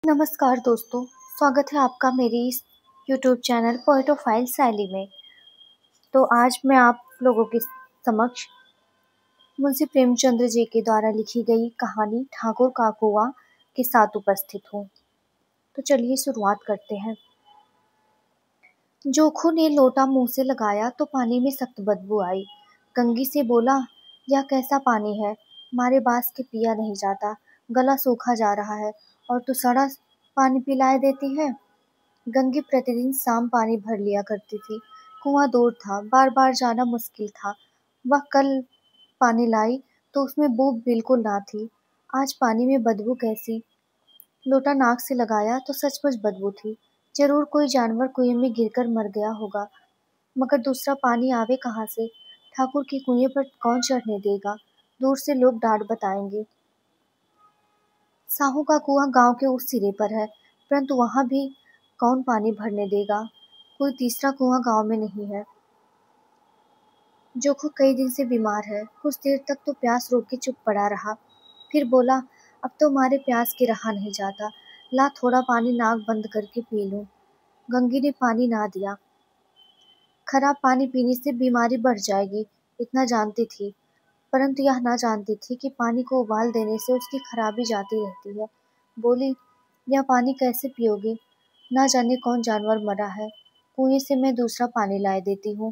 नमस्कार दोस्तों, स्वागत है आपका मेरी इस यूट्यूब चैनल पोएटोफाइल शैली में। तो आज मैं आप लोगों के समक्ष मुंशी प्रेमचंद्र जी के द्वारा लिखी गई कहानी ठाकुर का कुआं के साथ उपस्थित हूँ। तो चलिए शुरुआत करते हैं। जोखू ने लोटा मुंह से लगाया तो पानी में सख्त बदबू आई। गंगी से बोला, यह कैसा पानी है, हमारे बास के पिया नहीं जाता, गला सूखा जा रहा है और तू सड़ा पानी पिलाए देती है। गंगी प्रतिदिन शाम पानी भर लिया करती थी। कुआं दूर था, बार बार जाना मुश्किल था। वह कल पानी लाई तो उसमें बूब बिल्कुल ना थी। आज पानी में बदबू कैसी? लोटा नाक से लगाया तो सचमुच बदबू थी। जरूर कोई जानवर कुएं में गिरकर मर गया होगा, मगर दूसरा पानी आवे कहाँ से? ठाकुर के कुएं पर कौन चढ़ने देगा? दूर से लोग डांट बताएंगे। साहू का कुआं गांव के उस सिरे पर है, परंतु वहां भी कौन पानी भरने देगा? कोई तीसरा कुआं गांव में नहीं है। जोखू कई दिन से बीमार है। कुछ देर तक तो प्यास रोक के चुप पड़ा रहा, फिर बोला, अब तो हमारे प्यास के रहा नहीं जाता, ला थोड़ा पानी नाक बंद करके पी लूं। गंगी ने पानी ना दिया। खराब पानी पीने से बीमारी बढ़ जाएगी, इतना जानती थी, परंतु यह ना जानती थी कि पानी को उबाल देने से उसकी खराबी जाती रहती है। बोली, यह पानी कैसे पियोगे? ना जाने कौन जानवर मरा है, कुएं से मैं दूसरा पानी लाए देती हूँ।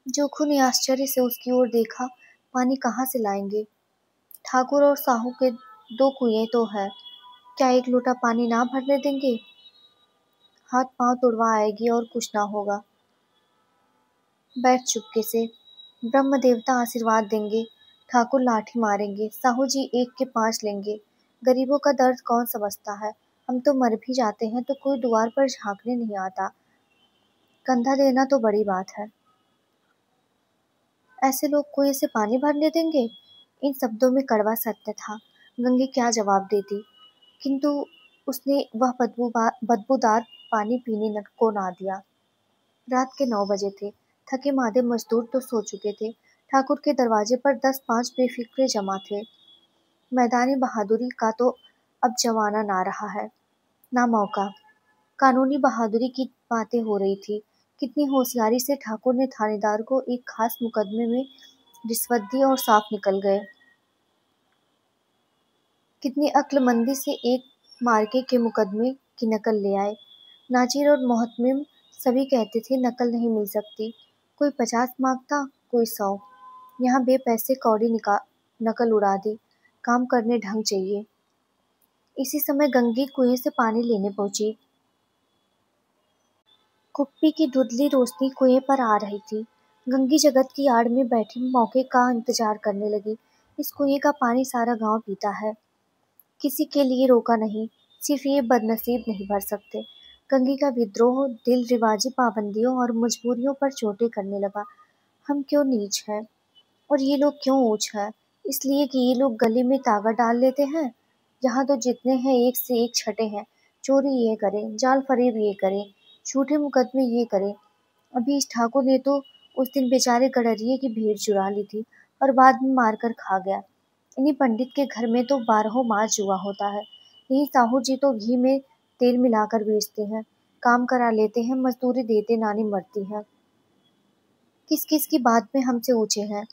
जोखू ने आश्चर्य से उसकी ओर देखा। पानी कहाँ से लाएंगे? ठाकुर और साहू के दो कुएं तो है, क्या एक लोटा पानी ना भरने देंगे? हाथ पांव तुड़वा आएगी और कुछ ना होगा। बैठ चुपके से, ब्रह्म देवता आशीर्वाद देंगे, ठाकुर लाठी मारेंगे, साहू जी एक के 5 लेंगे। गरीबों का दर्द कौन समझता है? हम तो मर भी जाते हैं तो कोई द्वार पर झांकने नहीं आता, कंधा देना तो बड़ी बात है। ऐसे लोग कुएं से पानी भरने देंगे? इन शब्दों में कड़वा सत्य था। गंगी क्या जवाब देती, किंतु उसने वह बदबूदार पानी पीने को ना दिया। रात के 9 बजे थे। थके मादे मजदूर तो सो चुके थे। ठाकुर के दरवाजे पर 10-5 बेफिक्रे जमा थे। मैदानी बहादुरी का तो अब जमाना ना रहा है, ना मौका। कानूनी बहादुरी की बातें हो रही थी। कितनी होशियारी से ठाकुर ने थानेदार को एक खास मुकदमे में रिश्वत दी और साफ निकल गए। कितनी अक्लमंदी से एक मार्के के मुकदमे की नकल ले आए। नाजिर और मोहतमिम सभी कहते थे नकल नहीं मिल सकती। कोई 50 मांगता, कोई 100। यहाँ बेपैसे कौड़ी नकल उड़ा दी। काम करने ढंग चाहिए। इसी समय गंगी कुएं से पानी लेने पहुंची। कुप्पी की धुंधली रोशनी कुएं पर आ रही थी। गंगी जगत की आड़ में बैठी मौके का इंतजार करने लगी। इस कुएं का पानी सारा गांव पीता है, किसी के लिए रोका नहीं, सिर्फ ये बदनसीब नहीं भर सकते। गंगी का विद्रोह दिल रिवाजी पाबंदियों और मजबूरियों पर चोटें करने लगा। हम क्यों नीच हैं और ये लोग क्यों ऊंच हैं? इसलिए कि ये लोग गले में ताकत डाल लेते हैं। यहाँ तो जितने हैं एक से एक छठे हैं। चोरी ये करें, जाल फरेब ये करें, झूठे मुकदमे ये करें। अभी इस ठाकुर ने तो उस दिन बेचारे गडरिये की भीड़ चुरा ली थी और बाद में मारकर खा गया। इन्हीं पंडित के घर में तो 12 मास जुआ होता है। यही साहू जी तो घी में तेल मिलाकर बेचते हैं, काम करा लेते हैं, मजदूरी देते नानी मरती है। किस किस की बात में हमसे ऊंचे हैं।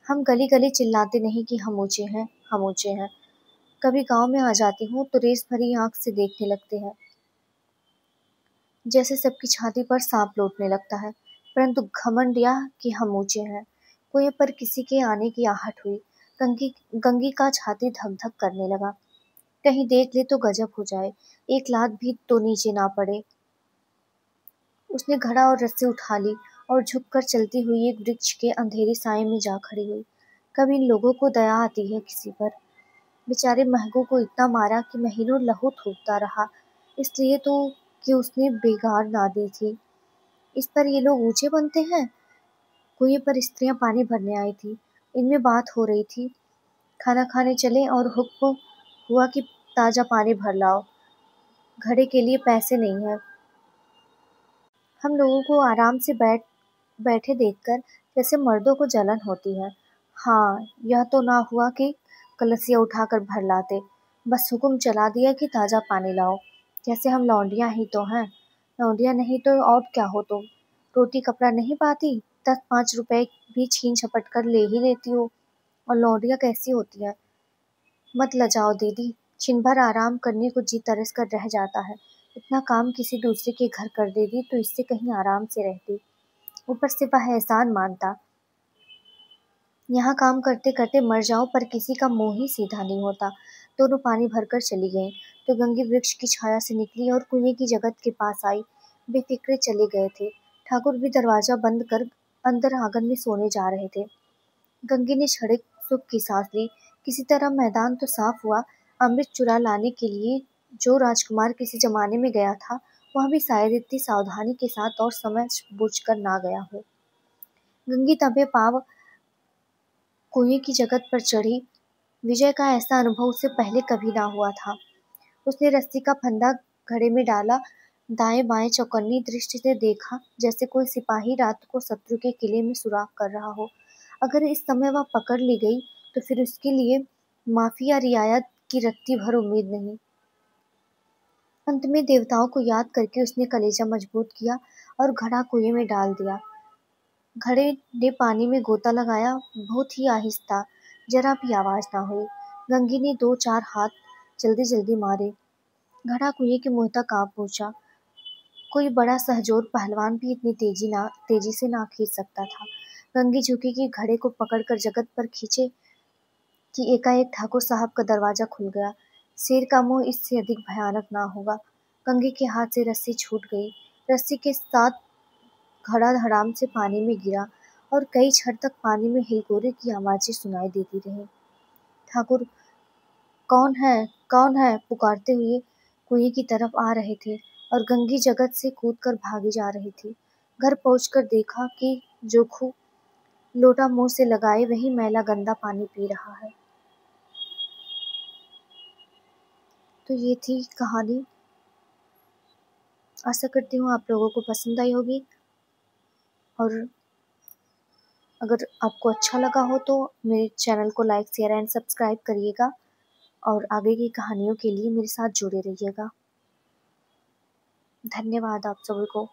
हम गली गली चिल्लाते नहीं कि हम ऊंचे हैं, हम ऊंचे हैं। कभी गांव में आ जाती हूँ तो रेस भरी आंख से देखने लगते हैं, जैसे सबकी छाती पर सांप लौटने लगता है। परंतु घमंड यह कि हम ऊंचे हैं। कुएं पर किसी के आने की आहट हुई। गंगी का छाती धक धक करने लगा। कहीं देख ले तो गजब हो जाए, एक लात भी तो नीचे ना पड़े। उसने घड़ा और रस्सी उठा ली और झुककर चलती हुई एक वृक्ष के अंधेरे साए में जा खड़ी हुई। कभी इन लोगों को दया आती है किसी पर? बेचारे महगू को इतना मारा कि महीनों लहू थूकता रहा, इसलिए तो कि उसने बेगार ना दी थी। इस पर ये लोग ऊंचे बनते हैं। कुएं पर स्त्रियां पानी भरने आई थी, इनमें बात हो रही थी। खाना खाने चले और हुक्म हुआ कि ताजा पानी भर लाओ, घड़े के लिए पैसे नहीं है। हम लोगों को आराम से बैठे देखकर जैसे मर्दों को जलन होती है। हाँ, यह तो ना हुआ कि कलसिया उठाकर भर लाते। बस हुक्म चला दिया कि ताज़ा पानी लाओ। जैसे हम लौंडियाँ ही तो हैं। लौंडियाँ नहीं तो और क्या हो तुम? रोटी कपड़ा नहीं पाती, 10-5 रुपए भी छीन झपट कर ले ही लेती हो। और लौंडियाँ कैसी होती हैं? मत लजाओ दीदी, छिन भर आराम करने को जी तरस कर रह जाता है। इतना काम किसी दूसरे के घर कर देती तो इससे कहीं आराम से रहती। ऊपर से वह एहसान मानता। यहाँ काम करते करते मर जाओ पर किसी का मुंह ही सीधा नहीं होता। दोनों पानी भरकर चली गईं तो गंगी वृक्ष की छाया से निकली और कुएं की जगत के पास आई। बेफिक्रे चले गए थे। ठाकुर भी दरवाजा बंद कर अंदर आंगन में सोने जा रहे थे। गंगी ने क्षणिक सुख की सांस ली। किसी तरह मैदान तो साफ हुआ। अमृत चुरा लाने के लिए जो राजकुमार किसी जमाने में गया था वह भी शायद इतनी सावधानी के साथ और समझ बूझ कर ना गया हो। गंगी तबे पाव कुएं की जगत पर चढ़ी। विजय का ऐसा अनुभव उससे पहले कभी ना हुआ था। उसने रस्सी का फंदा घड़े में डाला, दाएं बाएं चौकन्नी दृष्टि से देखा, जैसे कोई सिपाही रात को शत्रु के किले में सुराग कर रहा हो। अगर इस समय वह पकड़ ली गई तो फिर उसके लिए माफी या रियायत की रत्ती भर उम्मीद नहीं। अंत में देवताओं को याद करके उसने कलेजा मजबूत किया और घड़ा कुएं में डाल दिया। घड़े ने पानी में गोता लगाया, बहुत ही आहिस्ता, जरा भी आवाज ना हुई। गंगी ने 2-4 हाथ जल्दी जल्दी मारे। घड़ा कुएं के मुंह तक आ पहुंचा। कोई बड़ा सहजोर पहलवान भी इतनी तेजी से ना खींच सकता था। गंगी झुकी कि घड़े को पकड़कर जगत पर खींचे कि एकाएक ठाकुर साहब का दरवाजा खुल गया। शेर का मुंह इससे अधिक भयानक ना होगा। गंगी के हाथ से रस्सी छूट गई। रस्सी के साथ घड़ा धड़ाम से पानी में गिरा और कई क्षण तक पानी में हिलकोरे की आवाजें सुनाई देती रहीं। ठाकुर कौन है, कौन है पुकारते हुए कुएं की तरफ आ रहे थे और गंगी जगत से कूदकर भागी जा रही थी। घर पहुंचकर देखा कि जोखू लोटा मुंह से लगाए वही मैला गंदा पानी पी रहा है। तो ये थी कहानी। आशा करती हूँ आप लोगों को पसंद आई होगी और अगर आपको अच्छा लगा हो तो मेरे चैनल को लाइक शेयर एंड सब्सक्राइब करिएगा और आगे की कहानियों के लिए मेरे साथ जुड़े रहिएगा। धन्यवाद आप सभी को।